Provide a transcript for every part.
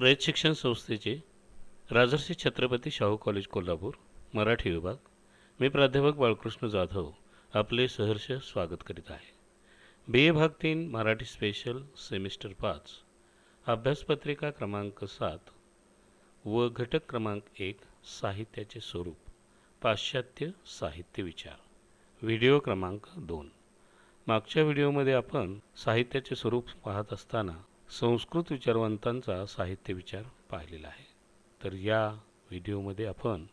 रयत शिक्षण संस्थेचे राजर्षी छत्रपती शाहू कॉलेज कोल्हापूर मराठी विभाग मी प्राध्यापक बाळकृष्ण जाधव आपले सहर्ष स्वागत करीत आहे. बी ए भाग 3 मराठी स्पेशल सेमिस्टर 5 अभ्यासपत्रिका क्रमांक 7 व घटक क्रमांक 1 साहित्याचे स्वरूप पाश्चात्य साहित्य विचार व्हिडिओ क्रमांक 2. मागच्या व्हिडिओमध्ये आपण साहित्याचे स्वरूप पाहत असताना संस्कृत विचारवंतांचा साहित्य विचार पाहिलेला आहे. तर या व्हिडिओमध्ये आपण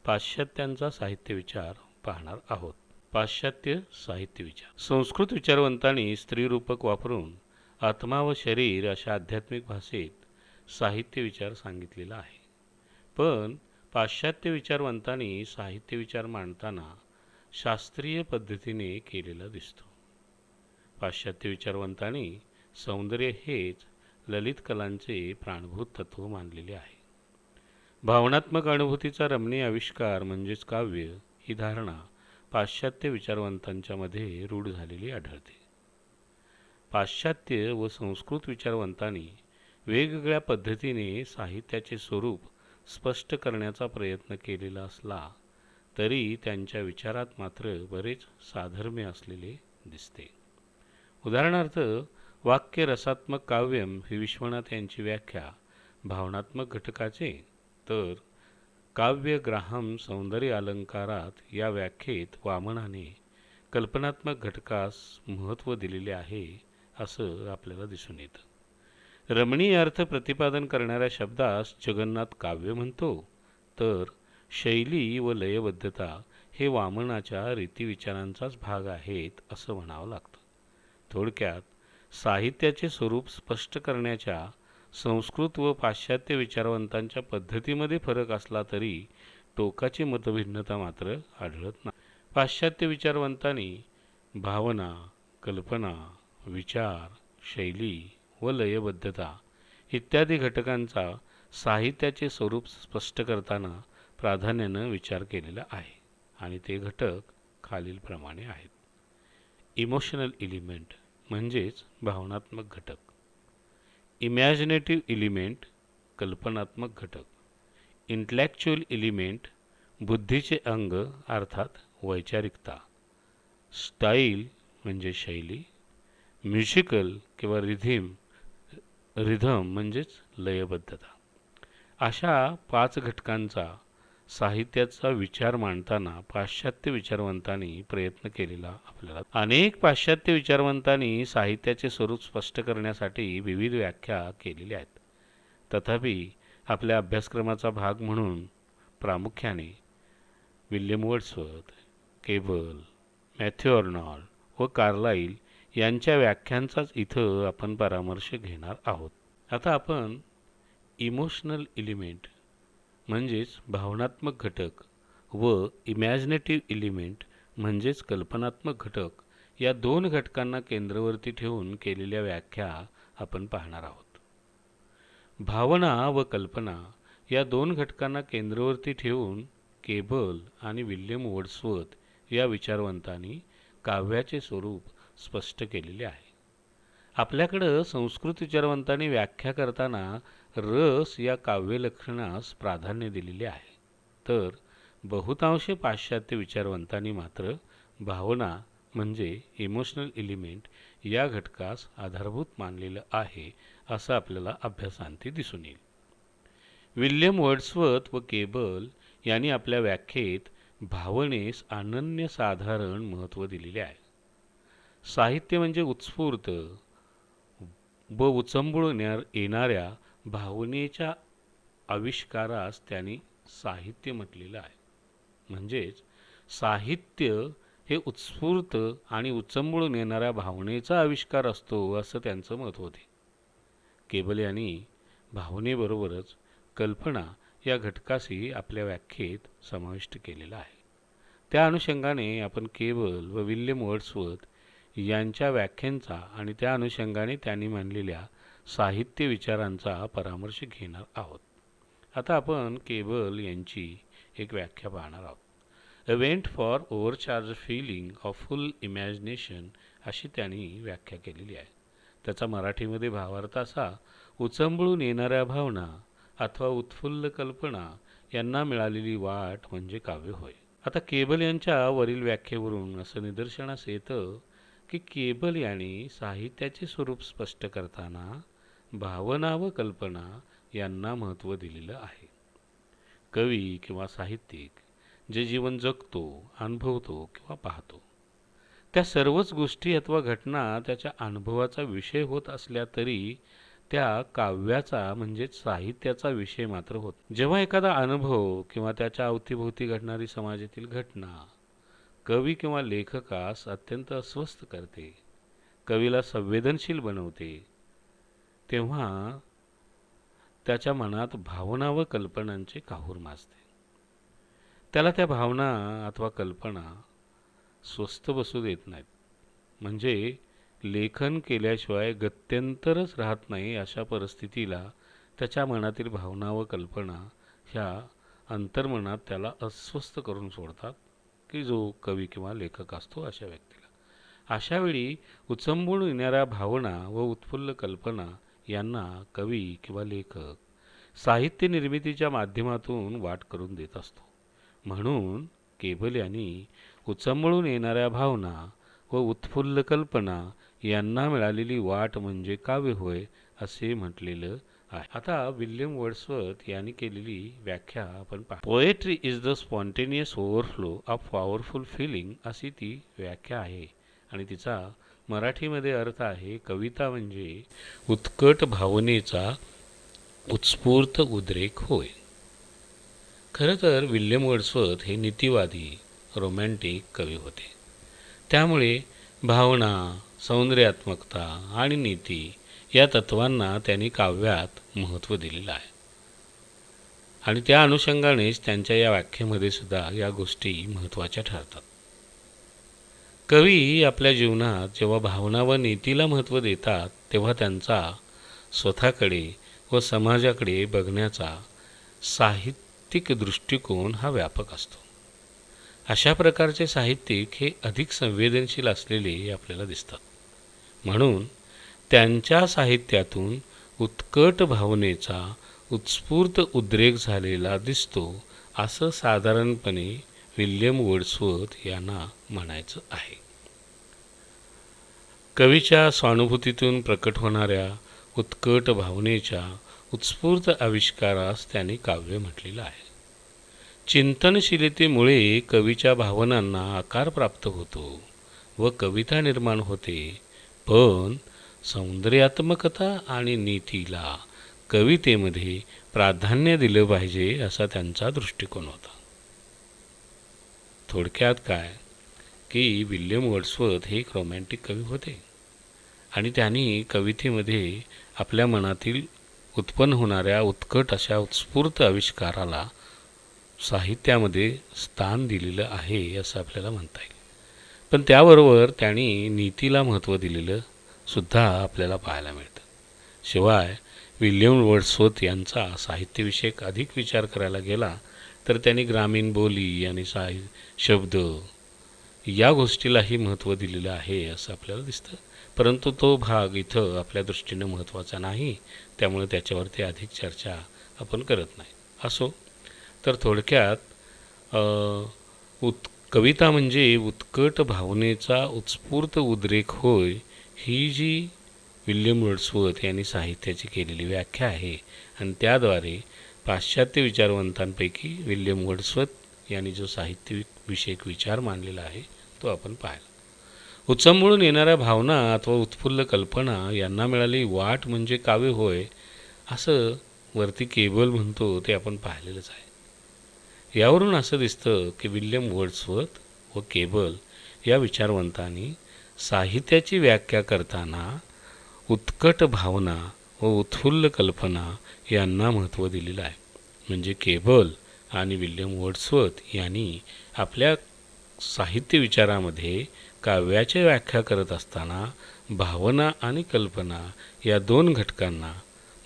पाश्चात्यांचा साहित्य विचार पाहणार आहोत. पाश्चात्य साहित्य विचार. संस्कृत विचारवंतांनी स्त्रीरूपक वापरून आत्मा व शरीर अशा आध्यात्मिक भाषेत साहित्य विचार सांगितलेला आहे. पण पाश्चात्य विचारवंतांनी साहित्य विचार मांडताना शास्त्रीय पद्धतीने केलेला दिसतो. पाश्चात्य विचारवंतांनी सौंदर्य हेच ललित कलांचे प्राणभूत तत्व मानलेले आहे. भावनात्मक अनुभूतीचा रमणीय आविष्कार म्हणजेच काव्य ही धारणा पाश्चात्य विचारवंतांच्यामध्ये रूढ झालेली आढळते. पाश्चात्य व संस्कृत विचारवंतांनी वेगवेगळ्या पद्धतीने साहित्याचे स्वरूप स्पष्ट करण्याचा प्रयत्न केलेला असला तरी त्यांच्या विचारात मात्र बरेच साधर्म्य असलेले दिसते. उदाहरणार्थ वाक्य रसात्मक काव्यम ही विश्वनाथ यांची व्याख्या भावनात्मक घटकाचे, तर काव्यग्राहम सौंदर्य अलंकारात या व्याख्येत वामनाने कल्पनात्मक घटकास महत्त्व दिलेले आहे असं आपल्याला दिसून येतं. रमणीय अर्थ प्रतिपादन करणाऱ्या शब्दास जगन्नाथ काव्य म्हणतो, तर शैली व लयबद्धता हे वामनाच्या रीतिविचारांचाच भाग आहेत असं म्हणावं लागतं. थोडक्यात साहित्याचे स्वरूप स्पष्ट करण्याच्या संस्कृत व पाश्चात्य विचारवंतांच्या पद्धतीमध्ये फरक असला तरी टोकाची मतभिन्नता मात्र आढळत नाही. पाश्चात्य विचारवंतांनी भावना, कल्पना, विचार, शैली व लयबद्धता इत्यादी घटकांचा साहित्याचे स्वरूप स्पष्ट करताना प्राधान्यानं विचार केलेला आहे आणि ते घटक खालीलप्रमाणे आहेत. इमोशनल एलिमेंट म्हणजेच भावनात्मक घटक, इमॅजिनेटिव्ह एलिमेंट कल्पनात्मक घटक, इंटलेक्च्युअल एलिमेंट बुद्धीचे अंग अर्थात वैचारिकता, स्टाईल म्हणजे शैली, म्युझिकल किंवा रिधम म्हणजेच लयबद्धता. अशा 5 घटकांचा साहित्याचा विचार मांडताना पाश्चात्य विचारवंतांनी प्रयत्न केलेला आपल्याला. अनेक पाश्चात्य विचारवंतांनी साहित्याचे स्वरूप स्पष्ट करण्यासाठी विविध व्याख्या केलेल्या आहेत. तथापि आपल्या अभ्यासक्रमाचा भाग म्हणून प्रामुख्याने William Wordsworth, cable, Matthew Arnold व कार्लाइल यांच्या व्याख्यांचाच इथं आपण परामर्श घेणार आहोत. आता आपण इमोशनल एलिमेंट म्हणजेच भावनात्मक घटक व इमॅजिनेटिव्ह एलिमेंट म्हणजेच कल्पनात्मक घटक या 2 घटकांना केंद्रवर्ती ठेवून केलेल्या व्याख्या आपण पाहणार आहोत. भावना व कल्पना या 2 घटकांना केंद्रवर्ती ठेवून केबल आणि विल्यम वर्ड्सवर्थ या विचारवंतांनी काव्याचे स्वरूप स्पष्ट केलेले आहे. आपल्याकडं संस्कृत विचारवंतांनी व्याख्या करताना रस या काव्यलक्षणास प्राधान्य दिलेले आहे, तर बहुतांश पाश्चात्य विचारवंतांनी मात्र भावना म्हणजे इमोशनल एलिमेंट या घटकास आधारभूत मानलेलं आहे असं आपल्याला अभ्यासांती दिसून येईल. विल्यम वर्ड्सवर्थ व केबल यांनी आपल्या व्याख्येत भावनेस अनन्यसाधारण महत्त्व दिलेले आहे. साहित्य म्हणजे उत्स्फूर्त व उचंबळून येणाऱ्या भावनेच्या आविष्कारास त्यांनी साहित्य म्हटलेलं आहे. म्हणजेच साहित्य हे उत्स्फूर्त आणि उचंबळून येणाऱ्या भावनेचा आविष्कार असतो असं त्यांचं मत होते. केबल यांनी भावनेबरोबरच कल्पना या घटकाशी आपल्या व्याख्येत समाविष्ट केलेला आहे. त्या अनुषंगाने आपण केबल व विल्यम वर्ड्सवर्थ यांच्या व्याख्यांचा आणि त्या अनुषंगाने त्यांनी मांडलेल्या साहित्य विचारांचा परामर्श घेणार आहोत. आता आपण केबल यांची एक व्याख्या पाहणार आहोत. Event for overcharge feeling of full imagination अशी त्यांनी व्याख्या केलेली आहे. त्याचा मराठीमध्ये भावार्थ असा: उचंबळून येणाऱ्या भावना अथवा उत्फुल्ल कल्पना यांना मिळालेली वाट म्हणजे काव्य होय. आता केबल यांच्या वरील व्याख्येवरून असं निदर्शनास येतं की केबल यांनी साहित्याचे स्वरूप स्पष्ट करताना भावना व कल्पना यांना महत्त्व दिलेलं आहे. कवी किंवा साहित्यिक जे जीवन जगतो, अनुभवतो किंवा पाहतो, त्या सर्वच गोष्टी अथवा घटना त्याच्या अनुभवाचा विषय होत असल्या तरी त्या काव्याचा म्हणजेच साहित्याचा विषय मात्र होत. जेव्हा एखादा अनुभव किंवा त्याच्या अवतीभोवती घडणारी समाजातील घटना कवी किंवा लेखकास अत्यंत अस्वस्थ करते, कवीला संवेदनशील बनवते, तेव्हा त्याच्या मनात भावना व कल्पनांचे काहूर माजते. त्याला त्या भावना अथवा कल्पना स्वस्थ बसू देत नाहीत. म्हणजे लेखन केल्याशिवाय गत्यंतरच राहत नाही. अशा परिस्थितीला त्याच्या मनातील भावना व कल्पना ह्या अंतर्मनात त्याला अस्वस्थ करून सोडतात, की जो कवी किंवा लेखक असतो अशा व्यक्तीला. अशावेळी उचंबून येणाऱ्या भावना व उत्फुल्ल कल्पना यांना कवी किंवा लेखक साहित्य निर्मितीच्या माध्यमातून वाट करून देत असतो. म्हणून केबल यांनी उचंबळून येणाऱ्या भावना व उत्फुल्ल कल्पना यांना मिळालेली वाट म्हणजे काव्य होय असे म्हटलेलं आहे. आता विल्यम वर्ड्सवर्थ यांनी केलेली व्याख्या आपण पाहू. Poetry is the spontaneous overflow of powerful feeling अशी ती व्याख्या आहे आणि तिचा मराठीमध्ये अर्थ आहे: कविता म्हणजे उत्कट भावनेचा उत्स्फूर्त उद्रेक होय. खरं तर विल्यम वर्ड्सवर्थ हे नीतिवादी रोमॅन्टिक कवी होते. त्यामुळे भावना, सौंदर्यात्मकता आणि नीती या तत्वांना त्यांनी काव्यात महत्त्व दिलेलं आहे आणि त्या अनुषंगानेच त्यांच्या या व्याख्येमध्ये सुद्धा या गोष्टी महत्त्वाच्या ठरतात. कवी आपल्या जीवनात जेव्हा भावना व नीतीला महत्त्व देतात तेव्हा त्यांचा स्वतःकडे व समाजाकडे बघण्याचा साहित्यिक दृष्टिकोन हा व्यापक असतो. अशा प्रकारचे साहित्यिक हे अधिक संवेदनशील असलेले आपल्याला दिसतात. म्हणून त्यांच्या साहित्यातून उत्कट भावनेचा उत्स्फूर्त उद्रेक झालेला दिसतो असं साधारणपणे विल्यम वर्ड्सवर्थ यांना म्हणायचं आहे. कवीच्या स्वानुभूतीतून प्रकट होणाऱ्या उत्कट भावनेच्या उत्स्फूर्त आविष्कारास त्यांनी काव्य म्हटलेलं आहे. चिंतनशीलतेमुळे कवीच्या भावनांना आकार प्राप्त होतो व कविता निर्माण होते, पण सौंदर्यात्मकता आणि नीतीला कवितेमध्ये प्राधान्य दिलं पाहिजे असा त्यांचा दृष्टिकोन होता. थोडक्यात काय की विल्यम वर्ड्सवर्थ हे एक रोमॅन्टिक कवी होते आणि त्यांनी कवितेमध्ये आपल्या मनातील उत्पन्न होणाऱ्या उत्कट अशा उत्स्फूर्त आविष्काराला साहित्यामध्ये स्थान दिलेलं आहे असं आपल्याला म्हणता येईल. पण त्याबरोबर त्यांनी नीतीला महत्त्व दिलेलं सुद्धा आपल्याला पाहायला मिळतं. शिवाय विल्यम वर्ड्सवर्थ यांचा साहित्यविषयक अधिक विचार करायला गेला तर त्यांनी ग्रामीण बोली आणि शब्द या गोष्टीलाही महत्त्व दिलेलं आहे असं आपल्याला दिसतं. परंतु तो भाग इथं आपल्या दृष्टीनं महत्त्वाचा नाही, त्यामुळे त्याच्यावरती अधिक चर्चा आपण करत नाही. असो, तर थोडक्यात कविता म्हणजे उत्कट भावनेचा उत्स्फूर्त उद्रेक होय ही जी विल्यम वर्ड्सवर्थ यांनी साहित्याची केलेली व्याख्या आहे आणि त्याद्वारे पाश्चात्य विचारवंतांपैकी विल्यम वर्ड्सवर्थ यांनी जो साहित्यविषयक विचार मांडलेला आहे तो आपण पाहिला. उचंबळून येणाऱ्या भावना अथवा उत्फुल्ल कल्पना यांना मिळाली वाट म्हणजे काव्य होय असं वरती केबल म्हणतो ते आपण पाहिलेलंच आहे. यावरून असं दिसतं की विल्यम वर्ड्सवर्थ व केबल या विचारवंतांनी साहित्याची व्याख्या करताना उत्कट भावना व उत्फुल्ल कल्पना यांना महत्त्व दिलेलं आहे. म्हणजे केबल आणि विल्यम वर्ड्सवर्थ यांनी आपल्या साहित्य विचारामध्ये काव्याची व्याख्या करत असताना भावना आणि कल्पना या दोन घटकांना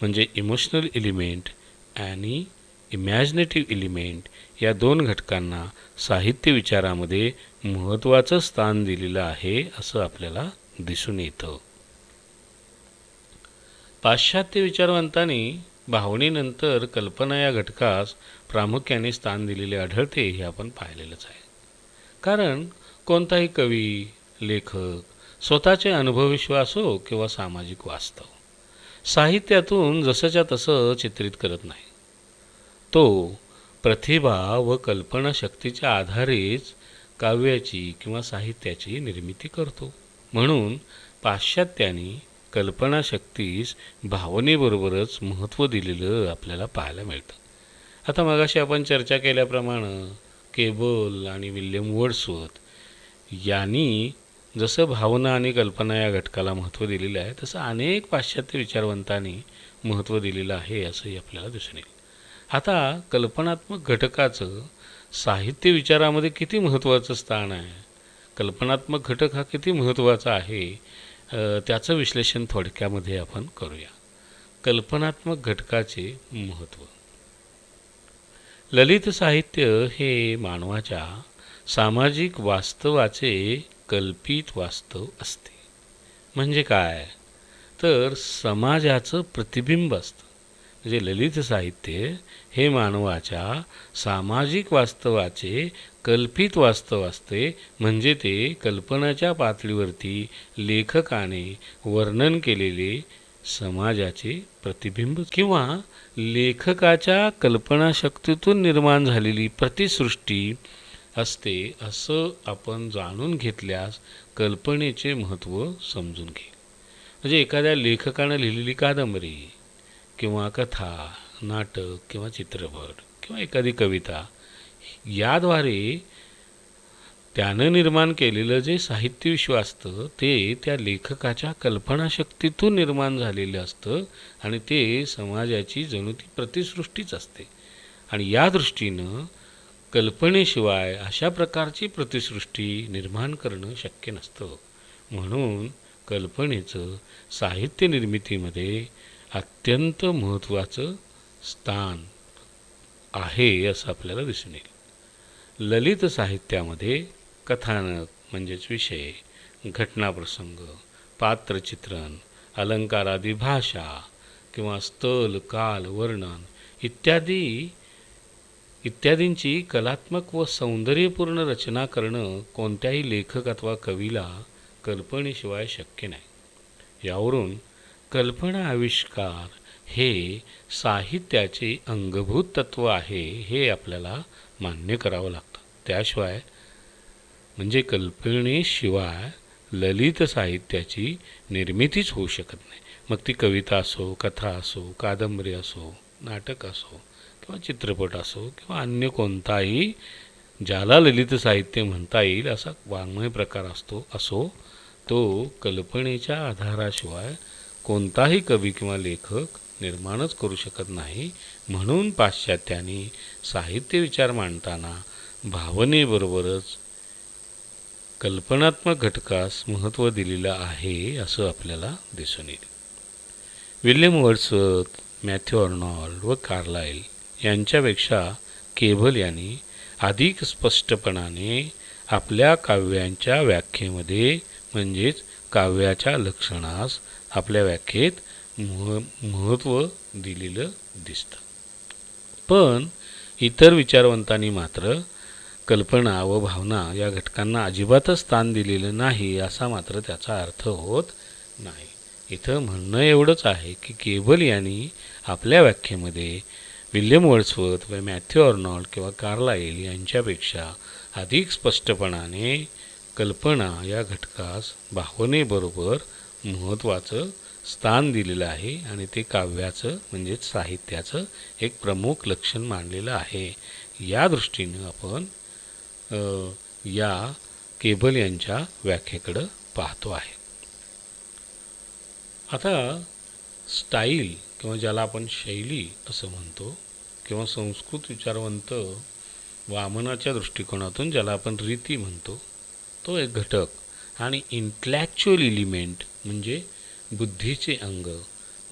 म्हणजे इमोशनल एलिमेंट आणि इमॅजिनेटिव्ह एलिमेंट या दोन घटकांना साहित्य विचारामध्ये महत्त्वाचं स्थान दिलेलं आहे असं आपल्याला दिसून येतं. पाश्चात्य विचारवंतांनी भावनेनंतर कल्पना या घटकास प्रामुख्याने स्थान दिलेले आढळते हे आपण पाहिलेलंच आहे. कारण कोणताही कवी, लेखक स्वतःचे अनुभवविश्व असो किंवा सामाजिक वास्तव साहित्यातून जसंच्या तसं चित्रित करत नाही. तो प्रतिभा व कल्पनाशक्तीच्या आधारेच काव्याची किंवा साहित्याची निर्मिती करतो. म्हणून पाश्चात्यांनी कल्पनाशक्तीस भावनेबरोबरच महत्त्व दिलेलं आपल्याला पाहायला मिळतं. आता मगाशी आपण चर्चा केल्याप्रमाणे केबल आणि विल्यम वर्ड्सवर्थ यांनी जसं भावना आणि कल्पना या घटकाला महत्त्व दिलेलं आहे, तसं अनेक पाश्चात्य विचारवंतांनी महत्त्व दिलेलं आहे असंही आपल्याला दिसून येईल. आता कल्पनात्मक घटकाचं साहित्य विचारामध्ये किती महत्त्वाचं स्थान आहे, कल्पनात्मक घटक हा किती महत्त्वाचा आहे, त्याचं विश्लेषण थोडक्यामध्ये आपण करूया. कल्पनात्मक घटकाचे महत्त्व. ललित साहित्य हे मानवाच्या सामाजिक वास्तवाचे कल्पित वास्तव असते. म्हणजे काय, तर समाजाचं प्रतिबिंब असतं. म्हणजे ललित साहित्य हे मानवाच्या सामाजिक वास्तवाचे कल्पित वास्तव असते. म्हणजे ते कल्पनाच्या पातळीवरती लेखकाने वर्णन केलेले समाजाचे प्रतिबिंब किंवा लेखकाच्या कल्पनाशक्तीतून निर्माण झालेली प्रतिसृष्टी असते, असं आपण जाणून घेतल्यास कल्पनेचे महत्त्व समजून घेईल. म्हणजे एखाद्या लेखकानं लिहिलेली कादंबरी किंवा कथा, नाटक किंवा चित्रपट किंवा एखादी कविता याद्वारे त्यानं निर्माण केलेलं जे साहित्यविश्व असतं ते त्या लेखकाच्या कल्पनाशक्तीतून निर्माण झालेलं असतं आणि ते समाजाची जणू ती प्रतिसृष्टीच असते. आणि या दृष्टीनं कल्पनेशिवाय अशा प्रकारची प्रतिसृष्टी निर्माण करणं शक्य नसतं. म्हणून कल्पनेचं साहित्य निर्मितीमध्ये अत्यंत महत्त्वाचं स्थान आहे असं आपल्याला दिसून येईल. ललित साहित्यामध्ये कथानक म्हणजेच विषय, घटनाप्रसंग, पात्रचित्रण, अलंकारादी भाषा किंवा स्थल, काल, वर्णन इत्यादींची कलात्मक व सौंदर्यपूर्ण रचना करणं कोणत्याही लेखक अथवा कवीला कल्पनेशिवाय शक्य नाही. यावरून कल्पना आविष्कार हे साहित्याचे अंगभूत तत्त्व आहे हे आपल्याला मान्य करावं लागतं. त्याशिवाय म्हणजे कल्पनेशिवाय ललित साहित्याची निर्मितीच होऊ शकत नाही. मग ती कविता असो, कथा असो, कादंबरी असो, नाटक असो किंवा चित्रपट असो किंवा अन्य कोणताही ज्याला ललित साहित्य म्हणता येईल असा वाङ्मय प्रकार असो तो कल्पनेच्या आधाराशिवाय कोणताही कवी किंवा लेखक निर्माणच करू शकत नाही. म्हणून पाश्चात्यांनी साहित्य विचार मांडताना भावनेबरोबरच कल्पनात्मक घटकास महत्त्व दिलेलं आहे असं आपल्याला दिसून येईल. विल्यम वर्ड्सवर्थ, मॅथ्यू आर्नोल्ड व कार्लाइल यांच्यापेक्षा केबल यांनी अधिक स्पष्टपणाने आपल्या काव्यांच्या व्याख्येमध्ये म्हणजेच काव्याच्या लक्षणास आपल्या व्याख्येत महत्त्व दिलेलं दिसतं. पण इतर विचारवंतांनी मात्र कल्पना व भावना या घटकांना अजिबातच स्थान दिलेलं नाही असा मात्र त्याचा अर्थ होत नाही. इथं म्हणणं एवढंच आहे की केबल यांनी आपल्या व्याख्येमध्ये विल्यम वर्ड्सवर्थ व मॅथ्यू आर्नोल्ड किंवा कार्लाइल यांच्यापेक्षा अधिक स्पष्टपणाने कल्पना या घटकास भावनेबरोबर महत्त्वाचं स्थान दिलेलं आहे आणि ते काव्याचं म्हणजेच साहित्याचं एक प्रमुख लक्षण मानलेलं आहे. या दृष्टीनं आपण या केबल यांच्या व्याख्येकडं पाहतो आहे. आता स्टाईल किंवा ज्याला आपण शैली असं म्हणतो किंवा संस्कृत विचारवंत वामनाच्या दृष्टिकोनातून ज्याला आपण रीती म्हणतो तो एक घटक आणि इंटलॅक्च्युअल एलिमेंट म्हणजे बुद्धीचे अंग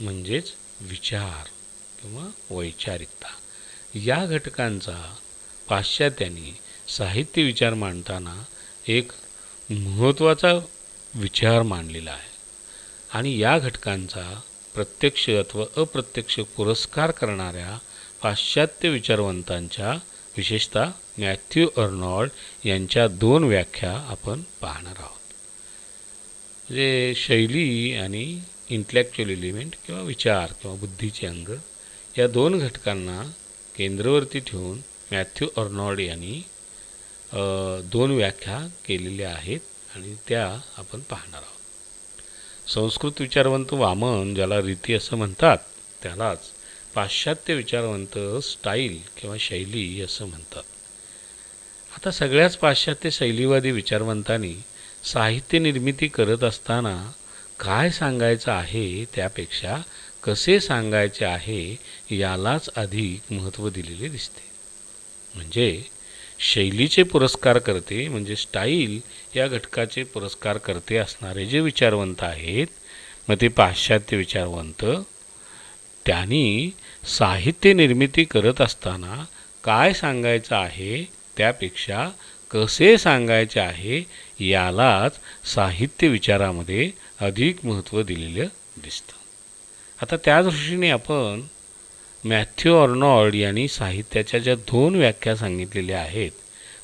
म्हणजेच विचार किंवा वैचारिकता या घटकांचा पाश्चात्यांनी साहित्य विचार मांडताना एक महत्त्वाचा विचार मांडलेला आहे. आणि या घटकांचा प्रत्यक्ष अथवा अप्रत्यक्ष पुरस्कार करणाऱ्या पाश्चात्य विचारवंतांच्या, विशेषतः मॅथ्यू अर्नॉल्ड यांच्या 2 व्याख्या आपण पाहणार आहोत. म्हणजे शैली आणि इंटलेक्च्युअल एलिमेंट किंवा विचार किंवा बुद्धीचे अंग या 2 घटकांना केंद्रवर्ती ठेवून मॅथ्यू अर्नॉल्ड यांनी 2 व्याख्या केलेल्या आहेत आणि त्या आपण पाहणार आहोत. संस्कृत विचारवंत वामन, ज्याला रीती असं म्हणतात, त्यालाच पाश्चात्य विचारवंत स्टाईल किंवा शैली असं म्हणतात. आता सगळ्याच पाश्चात्य शैलीवादी विचारवंतांनी साहित्य निर्मिती करत असताना काय सांगायचं आहे त्यापेक्षा कसे सांगायचे आहे यालाच अधिक महत्त्व दिलेले दिसते. म्हणजे शैलीचे पुरस्कार करते, म्हणजे स्टाईल या घटकाचे पुरस्कार करते असणारे जे विचारवंत आहेत, मग ते पाश्चात्य विचारवंत, त्यांनी साहित्य निर्मिती करत असताना काय सांगायचं आहे त्यापेक्षा कसे सांगायचे आहे यालाच साहित्य विचारामध्ये अधिक महत्त्व दिलेलं दिसतं. आता त्या दृष्टीने आपण मॅथ्यू अर्नॉल्ड यांनी साहित्याच्या ज्या 2 व्याख्या सांगितलेल्या आहेत,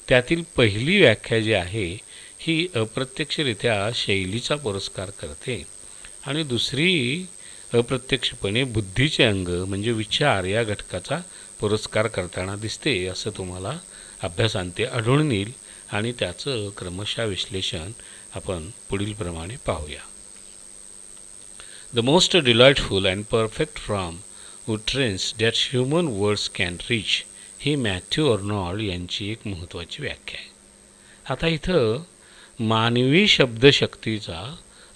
त्यातील पहिली व्याख्या जी आहे ही अप्रत्यक्षरित्या शैलीचा पुरस्कार करते आणि दुसरी अप्रत्यक्षपणे बुद्धीचे अंग म्हणजे विचार या घटकाचा पुरस्कार करताना दिसते, असं तुम्हाला अभ्यासांते आढळून येईल आणि त्याचं क्रमशः विश्लेषण आपण पुढील प्रमाणे पाहूया. The most delightful and perfect form utterance that human words can reach he Matthew Arnold यांची एक महत्त्वाची व्याख्या आहे. आता इथं मानवी शब्दशक्तीचा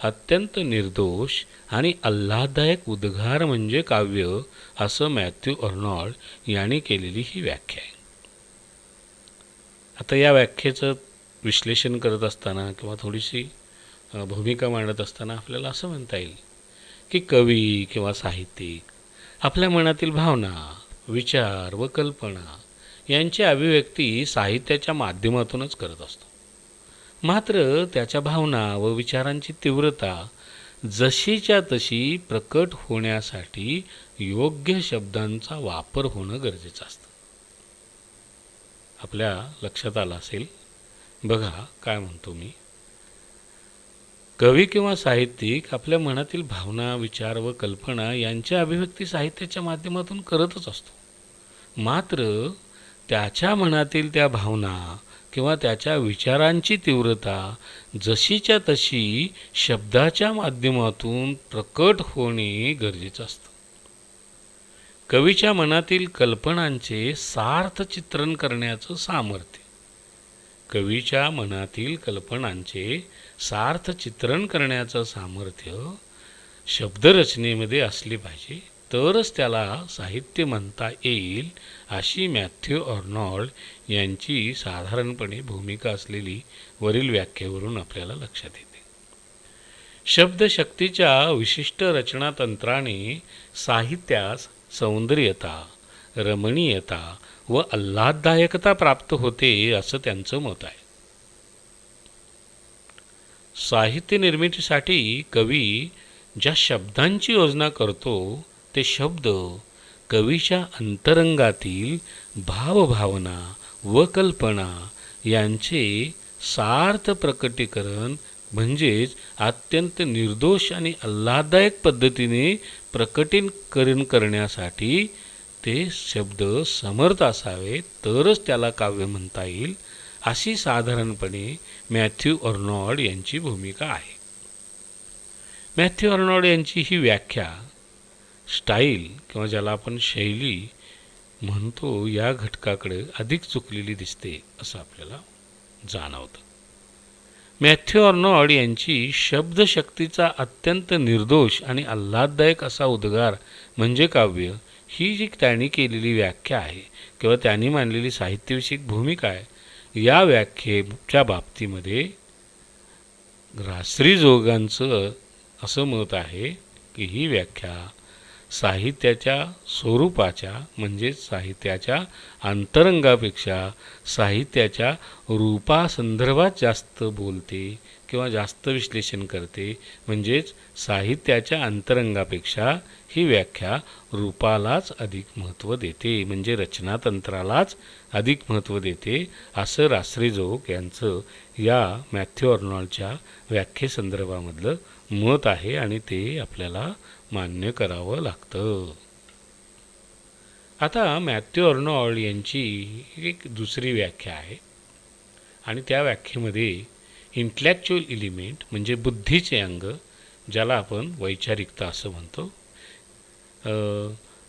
अत्यंत निर्दोष आणि आल्हाददायक उद्गार म्हणजे काव्य, असं मॅथ्यू अर्नॉल्ड यांनी केलेली ही व्याख्या आहे. आता या व्याख्येचं विश्लेषण करत असताना किंवा थोडीशी भूमिका मांडत असताना आपल्याला असं म्हणता येईल की कवी किंवा साहित्यिक आपल्या मनातील भावना, विचार व कल्पना यांची अभिव्यक्ती साहित्याच्या माध्यमातूनच करत असतो. मात्र त्याच्या भावना व विचारांची तीव्रता जशीच्या तशी प्रकट होण्यासाठी योग्य शब्दांचा वापर होणं गरजेचं असतं. आपल्या लक्षात आलं असेल, बघा काय म्हणतो मी. कवी किंवा साहित्यिक आपल्या मनातील भावना, विचार व कल्पना यांच्या अभिव्यक्ती साहित्याच्या माध्यमातून करतच असतो. मात्र त्याच्या मनातील त्या भावना किंवा त्याच्या विचारांची तीव्रता जशीच्या तशी शब्दाच्या माध्यमातून प्रकट होणे गरजेचं असतं. कवीच्या मनातील कल्पनांचे सार्थ चित्रण करण्याचं सामर्थ्य, कवीच्या मनातील कल्पनांचे सार्थ चित्रण करण्याचं सामर्थ्य शब्दरचनेमध्ये असले पाहिजे, तरच त्याला साहित्य म्हणता येईल, अशी मॅथ्यू अर्नॉल्ड यांची साधारणपणे भूमिका असलेली वरील व्याख्येवरून आपल्याला लक्षात येते. शब्दशक्तीच्या विशिष्ट रचनातंत्राने साहित्यास सौंदर्यता, रमणीयता व आल्हाददायकता प्राप्त होते, असं त्यांचं मत आहे. साहित्य निर्मितीसाठी कवी ज्या शब्दांची योजना करतो ते शब्द कवीच्या अंतरंगातील भावभावना व कल्पना यांचे सार्थ प्रकटीकरण म्हणजेच अत्यंत निर्दोष आणि आल्हाददायक पद्धतीने प्रकटीकरण करण्यासाठी ते शब्द समर्थ असावे, तरच त्याला काव्य म्हणता येईल, अशी साधारणपणे मॅथ्यू अर्नॉल्ड यांची भूमिका आहे. मॅथ्यू अर्नॉल्ड यांची ही व्याख्या स्टाईल किंवा ज्याला आपण शैली म्हणतो या घटकाकडे अधिक चुकलेली दिसते, असं आपल्याला जाणवतं. मॅथ्यू अर्नॉल्ड यांची शब्दशक्तीचा अत्यंत निर्दोष आणि आल्हाददायक असा उद्गार म्हणजे काव्य ही जी त्यांनी केलेली व्याख्या आहे किंवा त्यांनी मांडलेली साहित्यविषयक भूमिका आहे, या व्याख्येच्या बाबतीमध्ये राजश्री जोगांचं असं मत आहे की ही व्याख्या साहित्याच्या स्वरूपाच्या म्हणजेच साहित्याच्या अंतरंगापेक्षा साहित्याच्या रूपासंदर्भात जास्त बोलते किंवा जास्त विश्लेषण करते. म्हणजेच साहित्याच्या अंतरंगापेक्षा ही व्याख्या रूपालाच अधिक महत्त्व देते, म्हणजे रचनातंत्रालाच अधिक महत्त्व देते, असं रास्त्रीजोग यांचं या मॅथ्यू अर्नॉल्डच्या व्याख्येसंदर्भामधलं मत आहे आणि ते आपल्याला मान्य करावं लागतं. आता मॅथ्यू अर्नॉल्ड यांची एक दुसरी व्याख्या आहे आणि त्या व्याख्येमध्ये इंटलेक्च्युअल एलिमेंट म्हणजे बुद्धीचे अंग, ज्याला आपण वैचारिकता असं म्हणतो,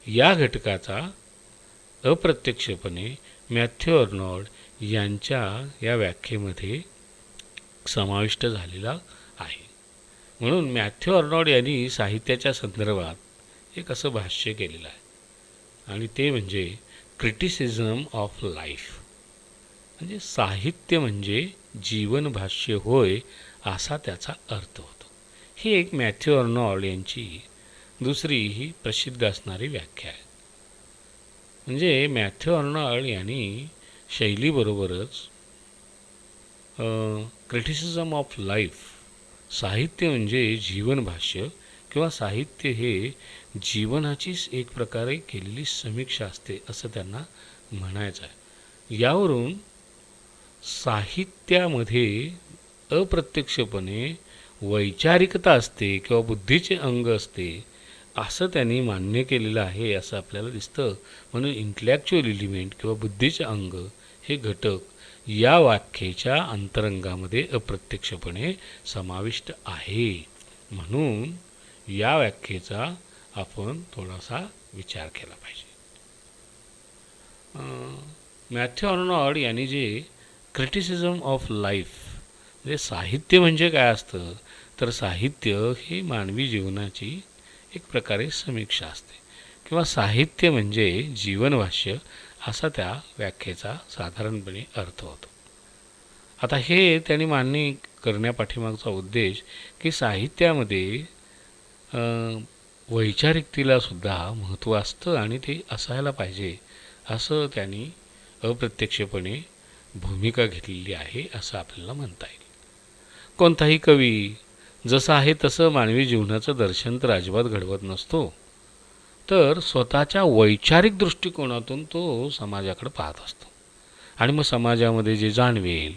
या घटकाचा अप्रत्यक्षपणे मॅथ्यू अर्नॉल्ड यांच्या या व्याख्येमध्ये समाविष्ट झालेला आहे. म्हणून मॅथ्यू अर्नॉल्ड यांनी साहित्याच्या संदर्भात एक असं भाष्य केलेलं आहे आणि ते म्हणजे क्रिटिसिझम ऑफ लाईफ, म्हणजे साहित्य म्हणजे जीवन भाष्य होय असा त्याचा अर्थ होतो. ही एक मॅथ्यू अर्नॉल्ड यांची दुसरी ही प्रसिद्ध असणारी व्याख्या आहे. म्हणजे मॅथ्यू अर्नॉल्ड यांनी शैलीबरोबरच क्रिटिसिझम ऑफ लाईफ, साहित्य म्हणजे जीवन भाष्य किंवा साहित्य हे जीवनाचीच एक प्रकारे केलेली समीक्षा असते असं त्यांना म्हणायचं आहे. यावरून साहित्यामध्ये अप्रत्यक्षपणे वैचारिकता असते किंवा बुद्धीचे अंग असते असं त्यांनी मान्य केलेलं आहे असं आपल्याला दिसतं. म्हणून इंटलेक्च्युअल एलिमेंट किंवा बुद्धीचे अंग हे घटक या व्याख्येच्या अंतरंगामध्ये अप्रत्यक्षपणे समाविष्ट आहे. म्हणून या व्याख्येचा आपण थोडासा विचार केला पाहिजे. मॅथ्यू अर्नॉल्ड यांनी जे क्रिटिसिझम ऑफ लाईफ, म्हणजे साहित्य म्हणजे काय असतं तर साहित्य हे मानवी जीवनाची एक प्रकारे समीक्षा असते किंवा साहित्य म्हणजे जीवनभाष्य असा त्या व्याख्येचा साधारणपणे अर्थ होतो. आता हे त्यांनी मान्य करण्यापाठीमागचा उद्देश की साहित्यामध्ये वैचारिकतेला सुद्धा महत्त्व असतं आणि ते असायला पाहिजे असं त्यांनी अप्रत्यक्षपणे भूमिका घेतलेली आहे असं आपल्याला म्हणता येईल. कोणताही कवी जसं आहे तसं मानवी जीवनाचं दर्शन तर अजिबात घडवत नसतो, तर स्वतःच्या वैचारिक दृष्टिकोनातून तो समाजाकडे पाहत असतो आणि मग समाजामध्ये जे जाणवेल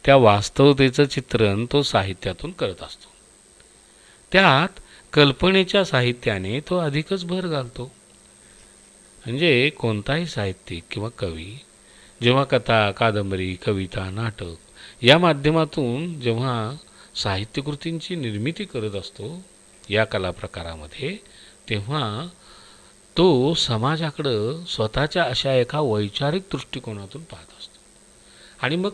त्या वास्तवतेचं चित्रण तो साहित्यातून करत असतो. त्यात कल्पनेच्या साहित्याने तो अधिकच भर घालतो. म्हणजे कोणताही साहित्यिक किंवा कवी जेव्हा कथा, कादंबरी, कविता, नाटक या माध्यमातून जेव्हा साहित्यकृतींची निर्मिती करत असतो या कला प्रकारामध्ये, तेव्हा तो समाजाकडं स्वतःच्या अशा एका वैचारिक दृष्टिकोनातून पाहत असतो आणि मग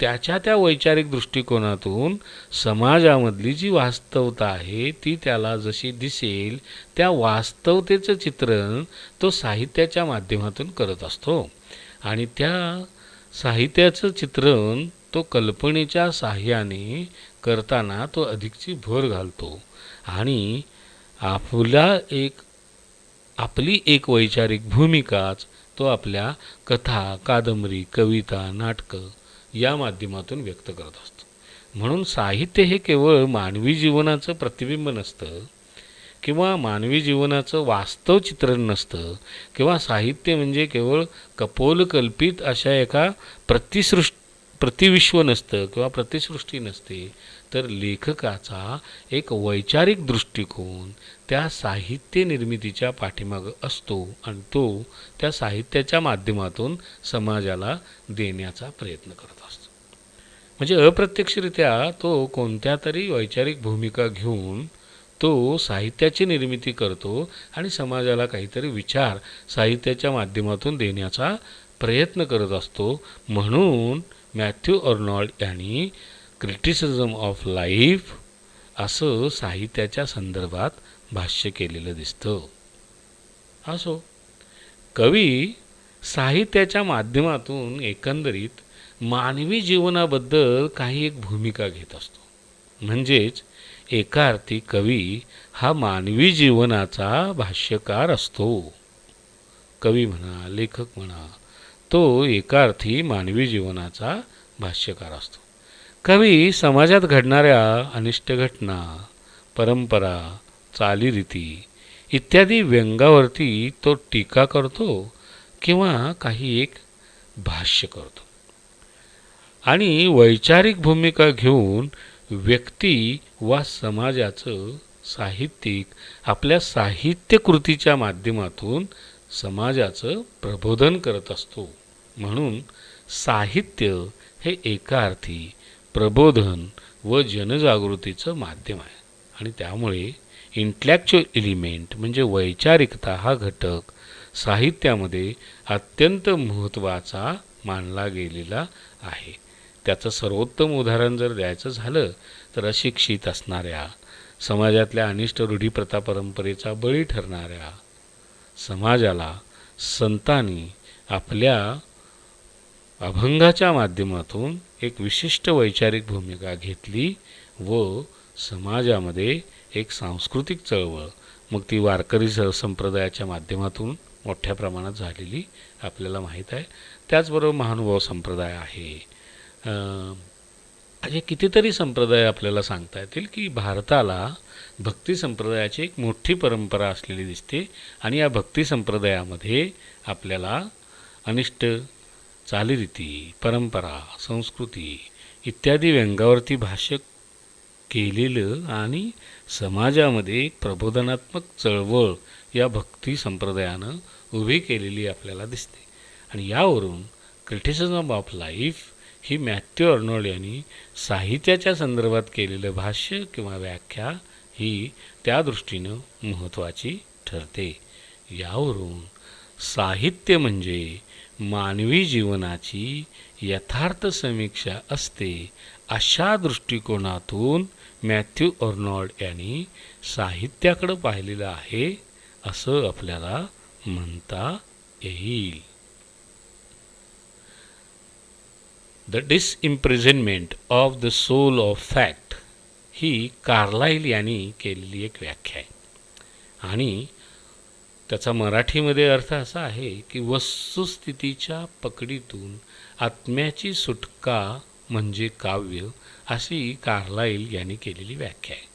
त्याच्या त्या वैचारिक दृष्टिकोनातून समाजामधली जी वास्तवता आहे ती त्याला जशी दिसेल त्या वास्तवतेचं चित्रण तो साहित्याच्या माध्यमातून करत असतो आणि त्या साहित्याचं चित्रण तो कल्पनेच्या साहाय्याने करताना तो अधिकची भर घालतो आणि आपली एक वैचारिक भूमिकाच तो आपल्या कथा, कादंबरी, कविता, नाटकं या माध्यमातून व्यक्त करत असतो. म्हणून साहित्य हे केवळ मानवी जीवनाचं प्रतिबिंब नसतं किंवा मानवी जीवनाचं वास्तव चित्रण नसतं किंवा साहित्य म्हणजे केवळ कपोलकल्पित अशा एका प्रतिविश्व नसतं किंवा प्रतिसृष्टी नसते, तर लेखकाचा एक वैचारिक दृष्टिकोन त्या साहित्य निर्मितीच्या पाठीमागं असतो आणि तो त्या साहित्याच्या माध्यमातून समाजाला देण्याचा प्रयत्न करत असतो. म्हणजे अप्रत्यक्षरित्या तो कोणत्या तरी वैचारिक भूमिका घेऊन तो साहित्याची निर्मिती करतो आणि समाजाला काहीतरी विचार साहित्याच्या माध्यमातून देण्याचा प्रयत्न करत असतो. म्हणून मॅथ्यू अर्नॉल्ड यांनी क्रिटिसिझम ऑफ लाईफ असं साहित्याच्या संदर्भात भाष्य केलेलं दिसतं. असो, कवी साहित्याच्या माध्यमातून एकंदरीत मानवी जीवनाबद्दल काही एक भूमिका घेत असतो. म्हणजेच एका अर्थी कवी हा मानवी जीवनाचा भाष्यकार असतो. कवी म्हणा, लेखक म्हणा, तो एका अर्थी मानवी जीवनाचा भाष्यकार असतो. कवी समाजात घडणाऱ्या अनिष्ट घटना, परंपरा, चालीरीती इत्यादी व्यंगावरती तो टीका करतो किंवा काही एक भाष्य करतो. आणि वैचारिक भूमिका घेऊन व्यक्ती वा समाजाचं साहित्यिक आपल्या साहित्यकृतीच्या माध्यमातून समाजाचं प्रबोधन करत असतो. म्हणून साहित्य हे एका अर्थी प्रबोधन व जनजागृतीचं माध्यम आहे. आणि त्यामुळे इंटलेक्च्युअल एलिमेंट म्हणजे वैचारिकता हा घटक साहित्यामध्ये अत्यंत महत्त्वाचा मानला गेलेला आहे. त्याचं सर्वोत्तम उदाहरण जर द्यायचं झालं तर अशिक्षित असणाऱ्या, समाजातल्या अनिष्ट रूढीप्रथा परंपरेचा बळी ठरणाऱ्या समाजाला संतांनी आपल्या अभंगाच्या माध्यमातून एक विशिष्ट वैचारिक भूमिका घेतली व समाजामध्ये एक सांस्कृतिक चळवळ, मग ती वारकरी संप्रदायाच्या माध्यमातून मोठ्या प्रमाणात झालेली आपल्याला माहीत आहे. त्याचबरोबर महानुभाव संप्रदाय आहे. असे कितीतरी संप्रदाय आपल्याला सांगता येतील की भारताला भक्ती संप्रदायाची एक मोठी परंपरा असलेली दिसते. आणि या भक्ती संप्रदायामध्ये आपल्याला अनिष्ट चालीरीती, परंपरा, संस्कृती इत्यादी व्यंगावरती भाष्य केलेलं आणि समाजामध्ये एक प्रबोधनात्मक चळवळ या भक्ती संप्रदायानं उभी केलेली आपल्याला दिसते. आणि यावरून criticism of life he Matthew Arnold यांनी साहित्याच्या संदर्भात केलेलं भाष्य किंवा व्याख्या ही त्या दृष्टीनं महत्त्वाची ठरते. यावरून साहित्य म्हणजे मानवी जीवनाची यथार्थ समीक्षा असते अशा दृष्टिकोनातून मॅथ्यू अर्नोल्ड यांनी साहित्याकडं पाहिलेलं आहे असं आपल्याला म्हणता येईल. The disimprisonment of the soul of fact ही कार्लाइल यांनी केलेली एक व्याख्या आहे. आणि त्याचा मराठीमध्ये अर्थ असा आहे की वस्तुस्थितीच्या पकडीतून आत्म्याची सुटका म्हणजे काव्य, अशी कार्लाइल यांनी केलेली व्याख्या आहे.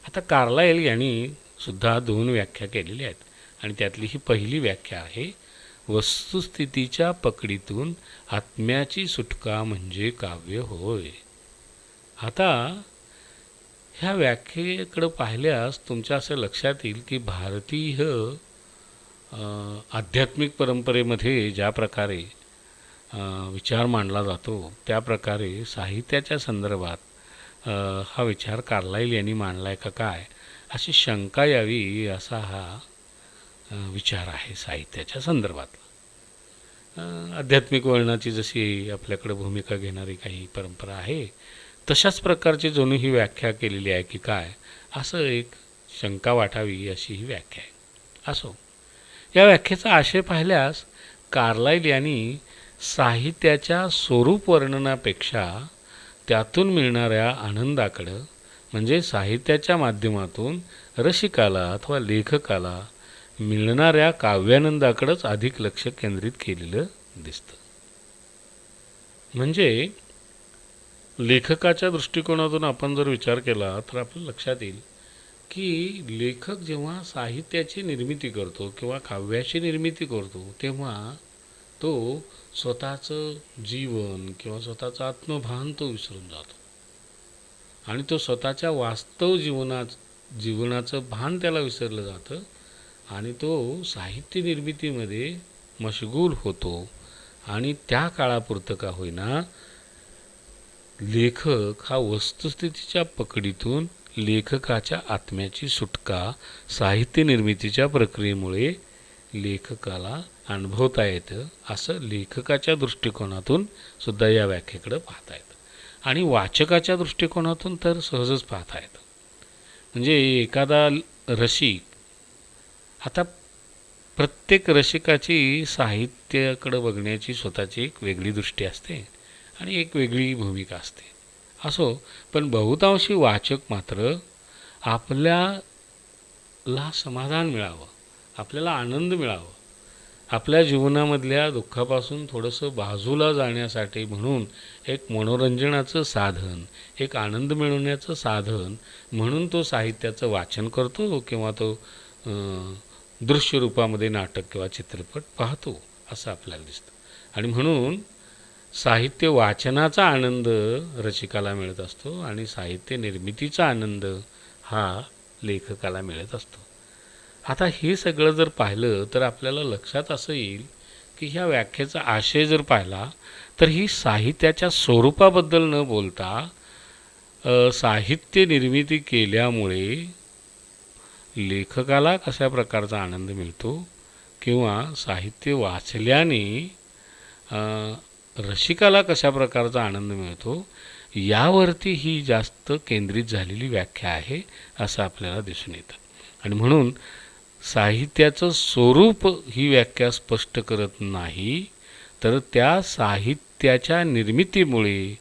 आता कार्लाइल यांनी सुद्धा 2 व्याख्या केलेल्या आहेत आणि त्यातली ही पहिली व्याख्या आहे, वस्तुस्थितीच्या पकडीतून आत्म्याची सुटका म्हणजे काव्य होय. आता ह्या व्याख्येकडं पाहिल्यास तुमच्या असं लक्षात येईल की भारतीय आध्यात्मिक परंपरेमध्ये ज्या प्रकारे विचार मांडला जातो त्या प्रकारे साहित्याच्या संदर्भात हा विचार कार्लाइल यांनी मांडला आहे का काय अशी शंका यावी असा हा विचार आहे साहित्याच्या संदर्भातला. आध्यात्मिक वळणाची जशी आपल्याकडे भूमिका घेणारी काही परंपरा आहे तशाच प्रकारची जणू ही व्याख्या केलेली आहे की काय असं एक शंका वाटावी अशी ही व्याख्या आहे. असो, या व्याख्येचा आशय पाहिल्यास कार्लाइल यांनी साहित्याच्या स्वरूप वर्णनापेक्षा त्यातून मिळणाऱ्या आनंदाकडं म्हणजे साहित्याच्या माध्यमातून रसिकाला अथवा लेखकाला मिळणाऱ्या काव्यानंदाकडंच अधिक लक्ष केंद्रित केलेलं दिसतं. म्हणजे लेखकाच्या दृष्टिकोनातून आपण जर विचार केला तर आपल्या लक्षात येईल की लेखक जेव्हा साहित्याची निर्मिती करतो किंवा काव्याची निर्मिती करतो तेव्हा तो स्वतःचं जीवन किंवा स्वतःचं आत्मभान तो विसरून जातो आणि तो स्वतःच्या वास्तव जीवनाचं भान त्याला विसरलं जातं आणि तो साहित्य निर्मितीमध्ये मशगूल होतो. आणि त्या काळापुरतं का होईना लेखक हा वस्तुस्थितीच्या पकडीतून लेखकाच्या आत्म्याची सुटका साहित्य निर्मितीच्या प्रक्रियेमुळे लेखकाला अनुभवता येतं असं लेखकाच्या दृष्टिकोनातून सुद्धा या व्याख्येकडं पाहता येतं. आणि वाचकाच्या दृष्टिकोनातून तर सहजच पाहता येतं. म्हणजे एखादा रसिक, आता प्रत्येक रसिकाची साहित्याकडं बघण्याची स्वतःची एक वेगळी दृष्टी असते आणि एक वेगळी भूमिका असते. असो, पण बहुतांशी वाचक मात्र आपल्याला समाधान मिळावं, आपल्याला आनंद मिळावा, आपल्या जीवनामधल्या दुःखापासून थोडंसं बाजूला जाण्यासाठी म्हणून एक मनोरंजनाचं साधन, एक आनंद मिळवण्याचं साधन म्हणून तो साहित्याचं वाचन करतो किंवा तो दृश्य रूपामध्ये नाटक किंवा चित्रपट पाहतो असं आपल्याला दिसतं. आणि म्हणून साहित्य वाचनाचा आनंद रसिकाला मिळत असतो आणि साहित्य निर्मितीचा आनंद हा लेखकाला मिळत असतो. आता हे सगळं जर पाहिलं तर आपल्याला लक्षात असं येईल की ह्या व्याख्येचा आशय जर पाहिला तर ही साहित्याच्या स्वरूपाबद्दल न बोलता साहित्य निर्मिती केल्यामुळे लेखकाला कशा प्रकारचा आनंद मिळतो किंवा साहित्य वाचल्याने रसिकाला कशा प्रकारचा आनंद मिळतो यावरती ही जास्त केंद्रित झालेली व्याख्या आहे असं आपल्याला दिसून येतं. आणि म्हणून साहित्याचं स्वरूप ही व्याख्या स्पष्ट करत नाही, तर त्या साहित्याच्या निर्मितीमुळे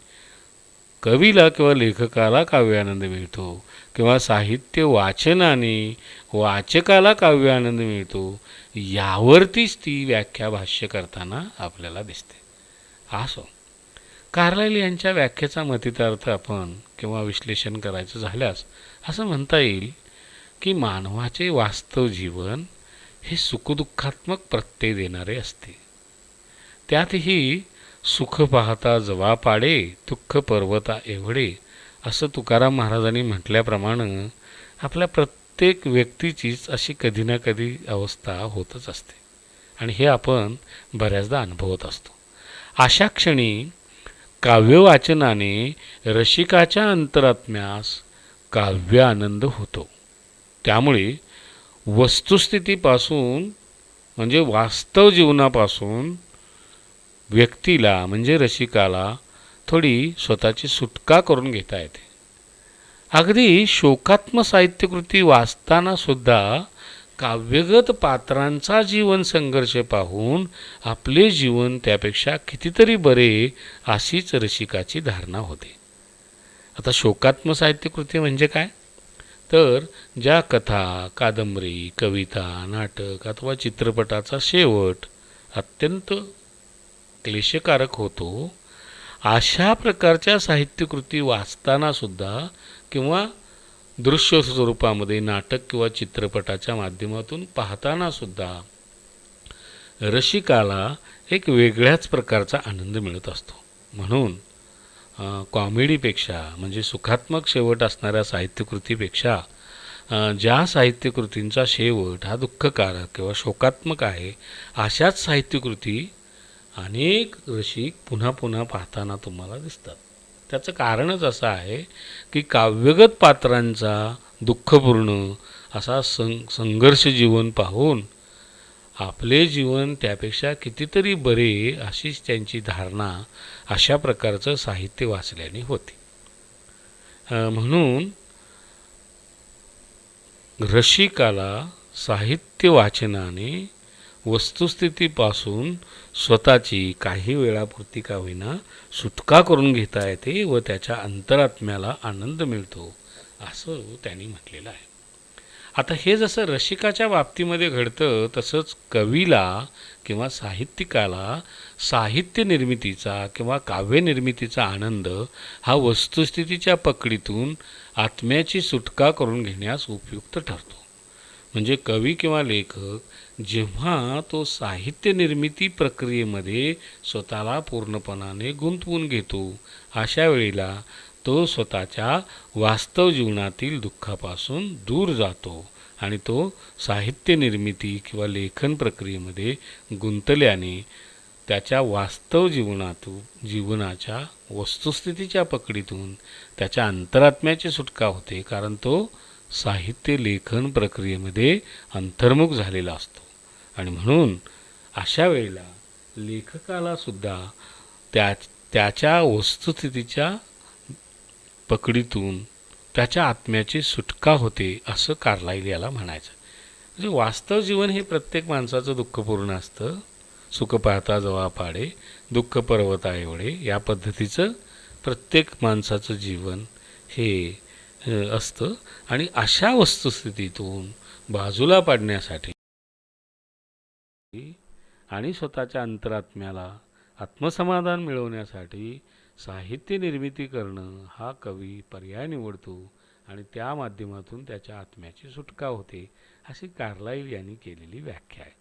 कवीला किंवा लेखकाला काव्यानंद मिळतो किंवा साहित्य वाचनाने वाचकाला काव्यानंद मिळतो यावरतीच ती व्याख्या भाष्य करताना आपल्याला दिसते. असो, कार्लाइल यांच्या व्याख्येचा मतितार्थ आपण किंवा विश्लेषण करायचं झाल्यास असं म्हणता येईल की मानवाचे वास्तव जीवन हे सुखदुःखात्मक प्रत्यय देणारे असते. त्यातही सुख पाहता जवा पाडे, दुःख पर्वता एवढे असं तुकाराम महाराजांनी म्हटल्याप्रमाणे आपल्या प्रत्येक व्यक्तीचीच अशी कधी ना कधी अवस्था होतच असते आणि हे आपण बऱ्याचदा अनुभवत असतो. अशा क्षणी काव्यवाचनाने रसिकाच्या अंतरात्म्यास काव्य आनंद होतो. त्यामुळे वस्तुस्थितीपासून म्हणजे वास्तव जीवनापासून व्यक्तीला म्हणजे रसिकाला थोडी स्वतःची सुटका करून घेता येते. अगदी शोकात्मक साहित्यकृती वाचताना सुद्धा काव्यगत पात्रांचा जीवन संघर्ष पाहून आपले जीवन त्यापेक्षा कितीतरी बरे अशीच रसिकाची धारणा होते. आता शोकात्मक साहित्यकृती म्हणजे काय, तर ज्या कथा, कादंबरी, कविता, नाटक अथवा चित्रपटाचा शेवट अत्यंत क्लेशकारक होतो, अशा प्रकारच्या साहित्यकृती वाचताना सुद्धा किंवा दृश्य स्वरूपामध्ये नाटक किंवा चित्रपटाच्या माध्यमातून पाहताना सुद्धा रसिकाला एक वेगळ्याच प्रकारचा आनंद मिळत असतो. म्हणून कॉमेडीपेक्षा म्हणजे सुखात्मक शेवट असणाऱ्या साहित्यकृतीपेक्षा ज्या साहित्यकृतींचा शेवट हा दुःखकारक किंवा शोकात्मक आहे अशाच साहित्यकृती अनेक रसिक पुन्हा पुन्हा पाहताना तुम्हाला दिसतात. त्याचं कारणच असं आहे की काव्यगत पात्रांचा दुःखपूर्ण असा संघर्ष जीवन पाहून आपले जीवन त्यापेक्षा कितीतरी बरे अशीच त्यांची धारणा अशा प्रकारचं साहित्य वाचल्याने होते. म्हणून रसिकाला साहित्य वाचनाने वस्तुस्थितीपासून स्वतःची काही वेळापुरती का होईना सुटका करून घेता येते व त्याच्या अंतरात्म्याला आनंद मिळतो असं त्यांनी म्हटलेलं आहे. आता हे जसं रसिकाच्या बाबतीमध्ये घडतं तसंच कवीला किंवा साहित्यिकाला साहित्य निर्मितीचा किंवा काव्यनिर्मितीचा आनंद हा वस्तुस्थितीच्या पकडीतून आत्म्याची सुटका करून घेण्यास उपयुक्त ठरतो. म्हणजे कवी किंवा लेखक जेव्हा तो साहित्य निर्मिती प्रक्रियेमध्ये स्वतःला पूर्णपणाने गुंतवून घेतो अशा वेळेला तो स्वतःच्या वास्तव जीवनातील दुःखापासून दूर जातो आणि तो साहित्य निर्मिती किंवा लेखन प्रक्रियेमध्ये गुंतल्याने त्याच्या वास्तव जीवनाच्या वस्तुस्थितीच्या पकडीतून त्याच्या अंतरात्म्याची सुटका होते, कारण तो साहित्य लेखन प्रक्रियेमध्ये अंतर्मुख झालेला असतो. आणि म्हणून अशा वेळेला लेखकाला सुद्धा त्याच्या वस्तुस्थितीच्या पकडीतून त्याच्या आत्म्याची सुटका होते असं कार्लाइल याला म्हणायचं. म्हणजे वास्तव जीवन हे प्रत्येक माणसाचं दुःखपूर्ण असतं. सुख पाहता जवा पाडे, दुःख पर्वता एवढे या पद्धतीचं प्रत्येक माणसाचं जीवन हे असतं आणि अशा वस्तुस्थितीतून बाजूला पाडण्यासाठी आणि स्वतःच्या अंतरात्म्याला आत्मसमाधान मिळवण्यासाठी साहित्य निर्मिती करणं हा कवी पर्याय निवडतो आणि त्या माध्यमातून त्याच्या आत्म्याची सुटका होते, अशी कार्लाइल यांनी केलेली व्याख्या आहे.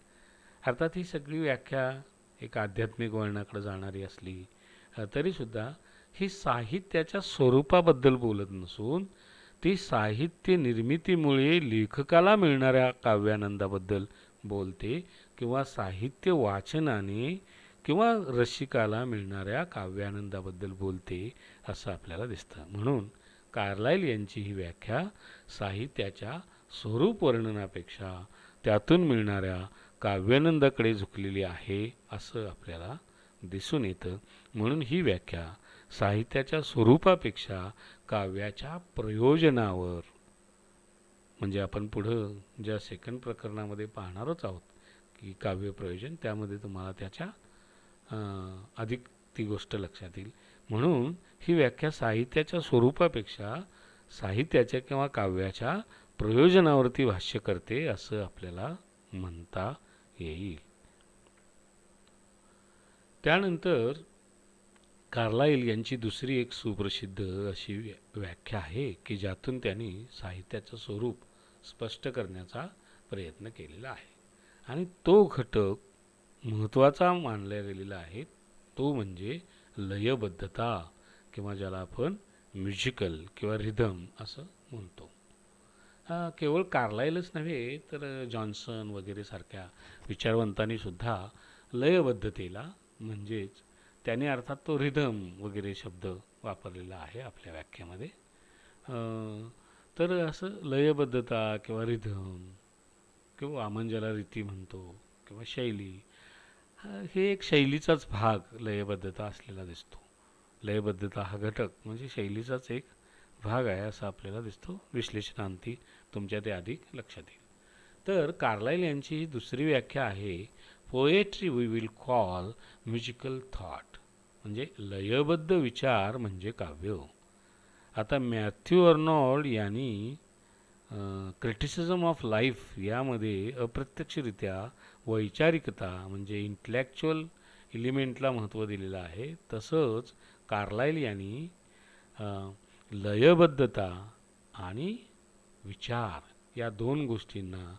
अर्थात ही सगळी व्याख्या एक आध्यात्मिक वळणाकडे जाणारी असली तरीसुद्धा ही साहित्याच्या स्वरूपाबद्दल बोलत नसून ती साहित्य निर्मितीमुळे लेखकाला मिळणाऱ्या काव्यानंदाबद्दल बोलते किंवा साहित्य वाचनाने किंवा रसिकाला मिळणाऱ्या काव्यानंदाबद्दल बोलते असं आपल्याला दिसतं. म्हणून कार्लाइल यांची ही व्याख्या साहित्याच्या स्वरूप वर्णनापेक्षा त्यातून मिळणाऱ्या काव्यानंदाकडे झुकलेली आहे असं आपल्याला दिसून येतं. म्हणून ही व्याख्या साहित्याच्या स्वरूपापेक्षा काव्याच्या प्रयोजनावर, म्हणजे आपण पुढं ज्या सेकंड प्रकरणामध्ये पाहणारच आहोत की काव्य प्रयोजन, त्यामध्ये तुम्हाला त्याच्या अधिक ती गोष्ट लक्षात येईल. म्हणून ही व्याख्या साहित्याच्या स्वरूपापेक्षा साहित्याच्या किंवा काव्याच्या प्रयोजनावरती भाष्य करते असं आपल्याला म्हणता येईल. त्यानंतर कार्लाइल यांची दुसरी एक सुप्रसिद्ध अशी व्याख्या आहे की ज्यातून त्यांनी साहित्याचं स्वरूप स्पष्ट करण्याचा प्रयत्न केलेला आहे आणि तो घटक महत्त्वाचा मानला गेलेला आहे. तो म्हणजे लयबद्धता किंवा ज्याला आपण म्युझिकल किंवा रिदम असं म्हणतो. केवळ कार्लाइलच नव्हे तर जॉन्सन वगैरे सारख्या विचारवंतांनी सुद्धा लयबद्धतेला, म्हणजेच त्याने अर्थात तो रिदम वगैरे शब्द वापरलेला आहे आपल्या व्याख्यामध्ये. तर असं लयबद्धता किंवा रिदम किंवा आपण ज्याला रीती म्हणतो किंवा शैली, हे एक शैलीचाच भाग लयबद्धता असलेला दिसतो. लयबद्धता हा घटक म्हणजे शैलीचाच एक भाग आहे असं आपल्याला दिसतो. विश्लेषणांती तुमच्या ते अधिक लक्षात येईल. तर कार्लाइल यांची ही दुसरी व्याख्या आहे, poetry we will call musical thought, म्हणजे लयबद्ध विचार म्हणजे काव्य. आता मॅथ्यू अर्नॉल्ड यांनी क्रिटिसिझम ऑफ लाईफ यामध्ये अप्रत्यक्षरित्या वैचारिकता म्हणजे इंटलेक्च्युअल एलिमेंटला महत्त्व दिलेलं आहे. तसंच कार्लाइल यांनी लयबद्धता आणि विचार या दोन गोष्टींना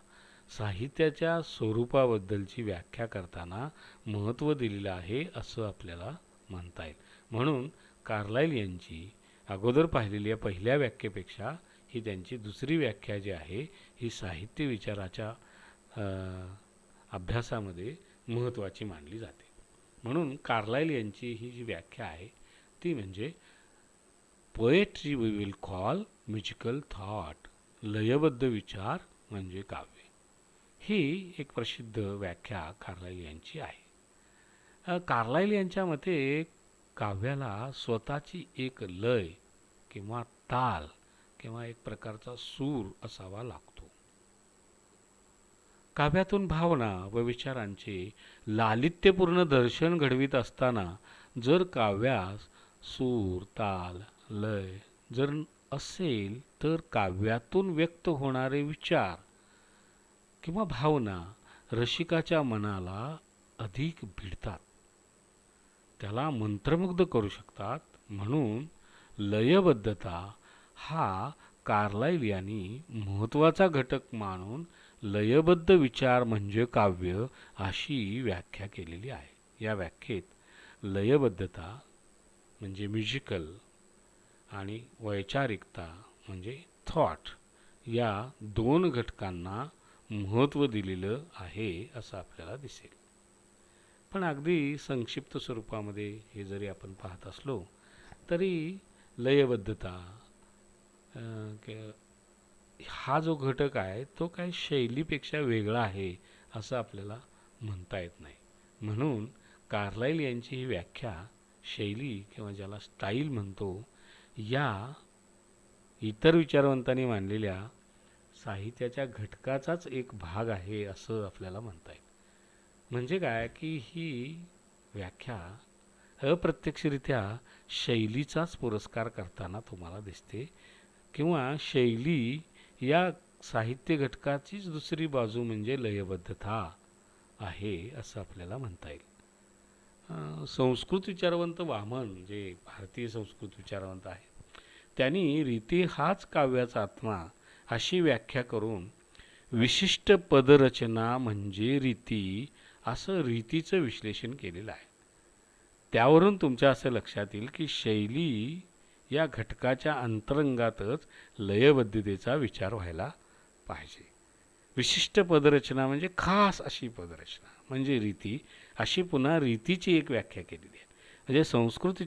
साहित्याच्या स्वरूपाबद्दलची व्याख्या करताना महत्त्व दिलेलं आहे असं आपल्याला म्हणता येईल. म्हणून कार्लाइल यांची अगोदर पाहिलेल्या पहिल्या व्याख्येपेक्षा ही त्यांची दुसरी व्याख्या जी आहे ही साहित्य विचाराच्या अभ्यासामध्ये महत्त्वाची मानली जाते. म्हणून कार्लाइल यांची ही जी व्याख्या आहे ती म्हणजे poetry we will call musical thought, लयबद्ध विचार म्हणजे काव्य. ही एक प्रसिद्ध व्याख्या कार्लाइल यांची आहे. कार्लाइल यांच्या मते काव्याला स्वतःची एक लय किंवा ताल किंवा एक प्रकारचा सूर असावा लागतो. काव्यातून भावना व विचारांचे लालित्यपूर्ण दर्शन घडवीत असताना जर काव्यास सूर, ताल, लय जर असेल तर काव्यातून व्यक्त होणारे विचार किंवा भावना रसिकाच्या मनाला अधिक भिडतात, त्याला मंत्रमुग्ध करू शकतात. म्हणून लयबद्धता हा कार्लाइल यांनी महत्त्वाचा घटक मानून लयबद्ध विचार म्हणजे काव्य अशी व्याख्या केलेली आहे. या व्याख्येत लयबद्धता म्हणजे म्युझिकल आणि वैचारिकता म्हणजे थॉट या दोन घटकांना महत्त्व दिलेलं आहे असं आपल्याला दिसेल. पण अगदी संक्षिप्त स्वरूपामध्ये हे जरी आपण पाहत असलो तरी लयबद्धता हा जो घटक आहे तो काही शैलीपेक्षा वेगळा आहे असं आपल्याला म्हणता येत नाही. म्हणून कार्लाइल यांची ही व्याख्या शैली किंवा ज्याला स्टाईल म्हणतो या इतर विचारवंतांनी मानलेल्या साहित्याच्या घटकाचाच एक भाग आहे असं आपल्याला म्हणता येईल. म्हणजे काय की ही व्याख्या अप्रत्यक्षरित्या शैलीचाच पुरस्कार करताना तुम्हाला दिसते. किंवा शैली या साहित्य घटकाचीच दुसरी बाजू म्हणजे लयबद्धता आहे असं आपल्याला म्हणता येईल. संस्कृत विचारवंत वामन जे भारतीय संस्कृत विचारवंत आहेत, त्यांनी रीती हाच काव्याचा आत्मा अशी व्याख्या करून विशिष्ट पदरचना म्हणजे रीती असं रीतीचं विश्लेषण केलेलं आहे. त्यावरून तुमच्या असं लक्षात येईल की शैली या घटकाच्या अंतरंगातच लयबद्धतेचा विचार व्हायला पाहिजे. विशिष्ट पदरचना म्हणजे खास अशी पदरचना म्हणजे रीती, अशी पुन्हा रीतीची एक व्याख्या केलेली आहे. म्हणजे संस्कृत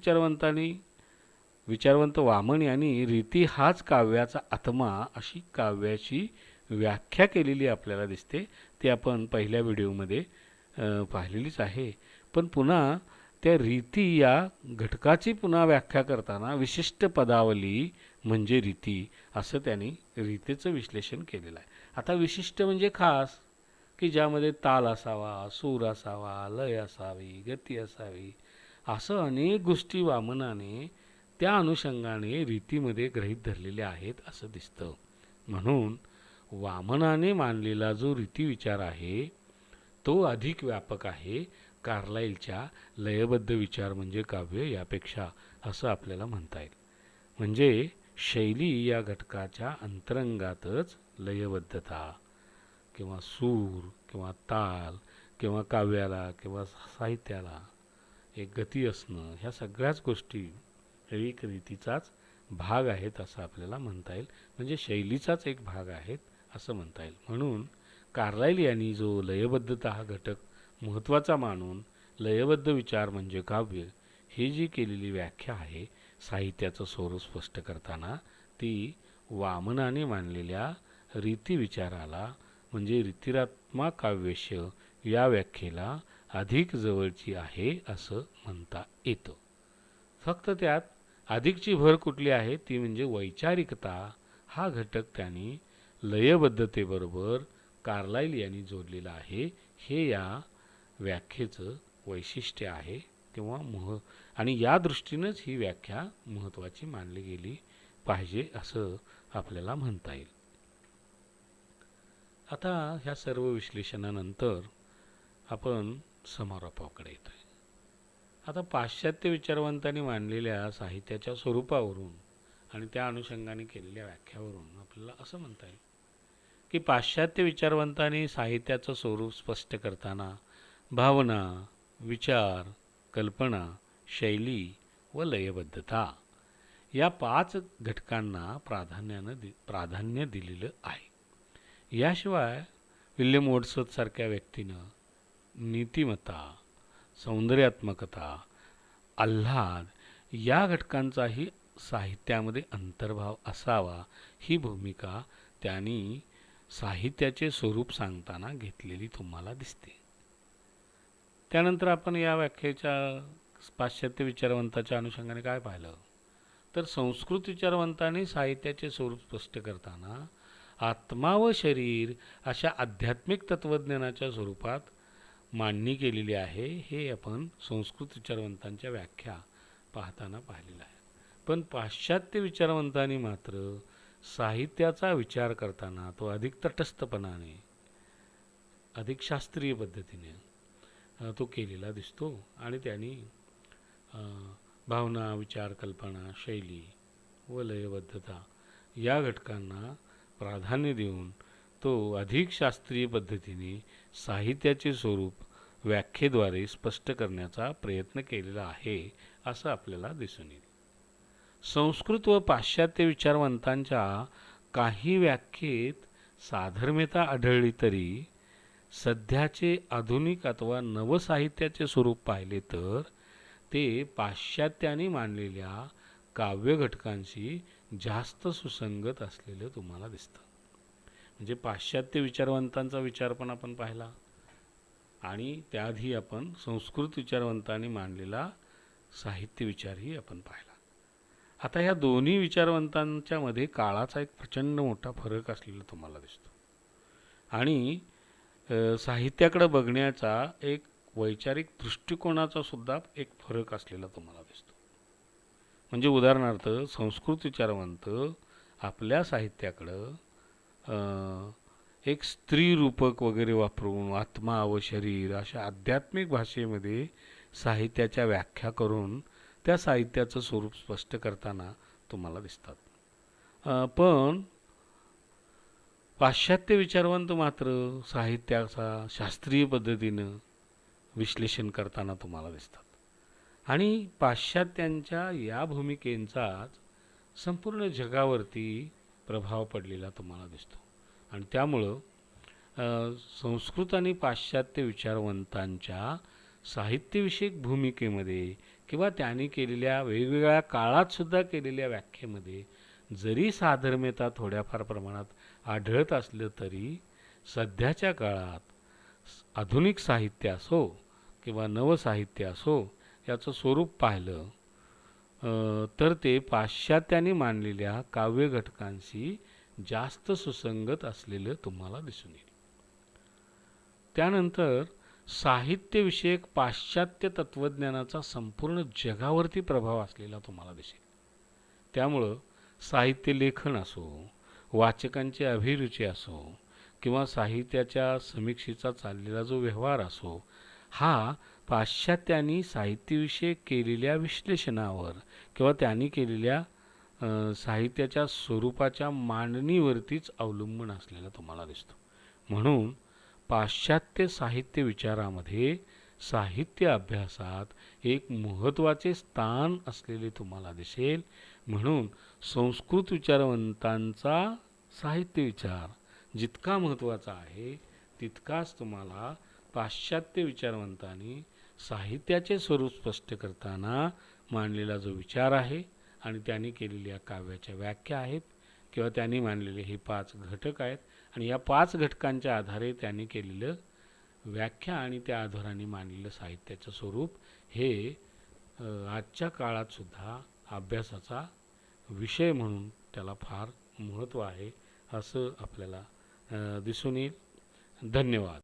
विचारवंत वामन यांनी रीती हाच काव्याचा आत्मा अशी काव्याची व्याख्या केलेली आपल्याला दिसते. ती आपण पहिल्या व्हिडिओमध्ये पाहिलेलीच आहे. पण पुन्हा त्या रीती या घटकाची पुन्हा व्याख्या करताना विशिष्ट पदावली म्हणजे रीती असं त्यांनी रीतीचं विश्लेषण केलेलं आहे. आता विशिष्ट म्हणजे खास, की ज्यामध्ये ताल असावा, सूर असावा, लय असावी, गती असावी, असं अनेक गोष्टी वामनाने त्या अनुषंगाने रीतीमध्ये गृहीत धरलेल्या आहेत असं दिसतं. म्हणून वामनाने मानलेला जो रीती विचार आहे तो अधिक व्यापक आहे कार्लाईलच्या लयबद्ध विचार म्हणजे काव्य यापेक्षा असं आपल्याला म्हणता येईल. म्हणजे शैली या घटकाच्या अंतरंगातच लयबद्धता किंवा सूर किंवा ताल किंवा काव्याला किंवा साहित्याला एक गती असणं, ह्या सगळ्याच गोष्टी एक रीतीचाच भाग आहेत असं आपल्याला म्हणता येईल. म्हणजे शैलीचाच एक भाग आहेत असं म्हणता येईल. म्हणून कार्लाइल यांनी जो लयबद्धता हा घटक महत्त्वाचा मानून लयबद्ध विचार म्हणजे काव्य ही जी केलेली व्याख्या आहे साहित्याचं स्वरूप स्पष्ट करताना, ती वामनाने मानलेल्या रीती विचाराला म्हणजे रीतिरात्मा काव्यस्य या व्याख्येला अधिक जवळची आहे असं म्हणता येतं. फक्त त्यात अधिकची भर कुठली आहे ती म्हणजे वैचारिकता हा घटक त्यांनी लयबद्धतेबरोबर कार्लाइल यांनी जोडलेला आहे. हे या व्याख्येचं वैशिष्ट्य आहे किंवा आणि या दृष्टीनंच ही व्याख्या महत्त्वाची मानली गेली पाहिजे असं आपल्याला म्हणता येईल. आता ह्या सर्व विश्लेषणानंतर आपण समारोपाकडे येतोय. आता पाश्चात्य विचारवंतांनी मांडलेल्या साहित्याच्या स्वरूपावरून आणि त्या अनुषंगाने केलेल्या व्याख्यावरून आपल्याला असं म्हणता येईल की पाश्चात्य विचारवंतांनी साहित्याचं स्वरूप स्पष्ट करताना भावना, विचार, कल्पना, शैली व लयबद्धता या 5 घटकांना प्राधान्य दिलेलं आहे. याशिवाय विल्यम वर्ड्सवर्थ सारख्या व्यक्तीनं नीतिमत्ता, सौंदर्यात्मकता, आल्हाद या घटकांचाही साहित्यामध्ये अंतर्भाव असावा ही भूमिका त्यांनी साहित्याचे स्वरूप सांगताना घेतलेली तुम्हाला दिसते. त्यानंतर आपण या व्याख्येच्या पाश्चात्य विचारवंताच्या अनुषंगाने काय पाहिलं तर संस्कृत विचारवंतांनी साहित्याचे स्वरूप स्पष्ट करताना आत्मा व शरीर अशा आध्यात्मिक तत्त्वज्ञानाच्या स्वरूपात मांडणी केलेली आहे. हे आपण संस्कृत विचारवंतांच्या व्याख्या पाहताना पाहिलेलं आहे. पण पाश्चात्य विचारवंतांनी मात्र साहित्याचा विचार करताना तो अधिक तटस्थपणाने, अधिक शास्त्रीय पद्धतीने तो केलेला दिसतो आणि त्यांनी भावना, विचार, कल्पना, शैली व लयबद्धता या घटकांना प्राधान्य देऊन तो अधिक शास्त्रीय पद्धतीने साहित्याचे स्वरूप व्याख्येद्वारे स्पष्ट करण्याचा प्रयत्न केलेला आहे असं आपल्याला दिसून येईल. संस्कृत व पाश्चात्य विचारवंतांच्या काही व्याख्येत साधर्म्यता आढळली तरी सध्याचे आधुनिक अथवा नवसाहित्याचे स्वरूप पाहिले तर ते पाश्चात्याने मानलेल्या काव्य घटकांशी जास्त सुसंगत असलेलं तुम्हाला दिसतं. म्हणजे पाश्चात्य विचारवंतांचा विचार पण आपण पाहिला आणि त्याआधी आपण संस्कृत विचारवंतांनी मांडलेला साहित्य विचारही आपण पाहिला. आता ह्या दोन्ही विचारवंतांच्या मध्ये काळाचा एक प्रचंड मोठा फरक असलेला तुम्हाला दिसतो आणि साहित्याकडे बघण्याचा एक वैचारिक दृष्टिकोनाचा सुद्धा एक फरक असलेला तुम्हाला दिसतो. म्हणजे उदाहरणार्थ संस्कृत विचारवंत आपल्या साहित्याकडं एक स्त्री रूपक वगैरे वापरून आत्मा व शरीर अशा आध्यात्मिक भाषेमध्ये साहित्याच्या व्याख्या करून त्या साहित्याचं स्वरूप स्पष्ट करताना तुम्हाला दिसतात. पण पाश्चात्य विचारवंत मात्र साहित्याचा शास्त्रीय पद्धतीनं विश्लेषण करताना तुम्हाला दिसतात आणि पाश्चात्यांच्या या भूमिकेंचाच संपूर्ण जगावरती प्रभाव पडलेला तुम्हाला दिसतो. आणि त्यामुळं संस्कृत आणि पाश्चात्य विचारवंतांच्या साहित्यविषयक भूमिकेमध्ये किंवा त्यांनी केलेल्या वेगवेगळ्या काळातसुद्धा केलेल्या व्याख्येमध्ये जरी साधर्म्यता थोड्याफार प्रमाणात आढळत असलं तरी सध्याच्या काळात आधुनिक साहित्य असो किंवा नवसाहित्य असो याचं स्वरूप पाहिलं तर ते पाश्चात्यांनी मांडलेल्या काव्य घटकांशी जास्त सुसंगत असलेलं तुम्हाला दिसून येईल. त्यानंतर साहित्यविषयक पाश्चात्य तत्त्वज्ञानाचा संपूर्ण जगावरती प्रभाव असलेला तुम्हाला दिसेल. त्यामुळं साहित्य लेखन असो, वाचकांची अभिरुची असो किंवा साहित्याच्या समीक्षेचा चाललेला जो व्यवहार असो, हा पाश्चात्यांनी साहित्यविषयक केलेल्या विश्लेषणावर किंवा त्यांनी केलेल्या साहित्याच्या स्वरूपाच्या मांडणीवरतीच अवलंबून असलेला तुम्हाला दिसतो. म्हणून पाश्चात्य साहित्य विचारामध्ये साहित्य अभ्यासात एक महत्त्वाचे स्थान असलेले तुम्हाला दिसेल. म्हणून संस्कृत विचारवंतांचा साहित्य विचार जितका महत्त्वाचा आहे तितकाच तुम्हाला पाश्चात्य विचारवंतांनी साहित्याचे स्वरूप स्पष्ट करताना मांडलेला जो विचार आहे आणि त्यांनी केलेल्या काव्याच्या व्याख्या आहेत किंवा त्यांनी मांडलेले हे 5 घटक आहेत आणि या 5 घटकांच्या आधारे त्यांनी केलेलं व्याख्या आणि त्या आधाराने मांडलेलं साहित्याचं स्वरूप हे आजच्या काळातसुद्धा अभ्यासाचा विषय म्हणून त्याला फार महत्त्व आहे असं आपल्याला दिसून येईल. धन्यवाद.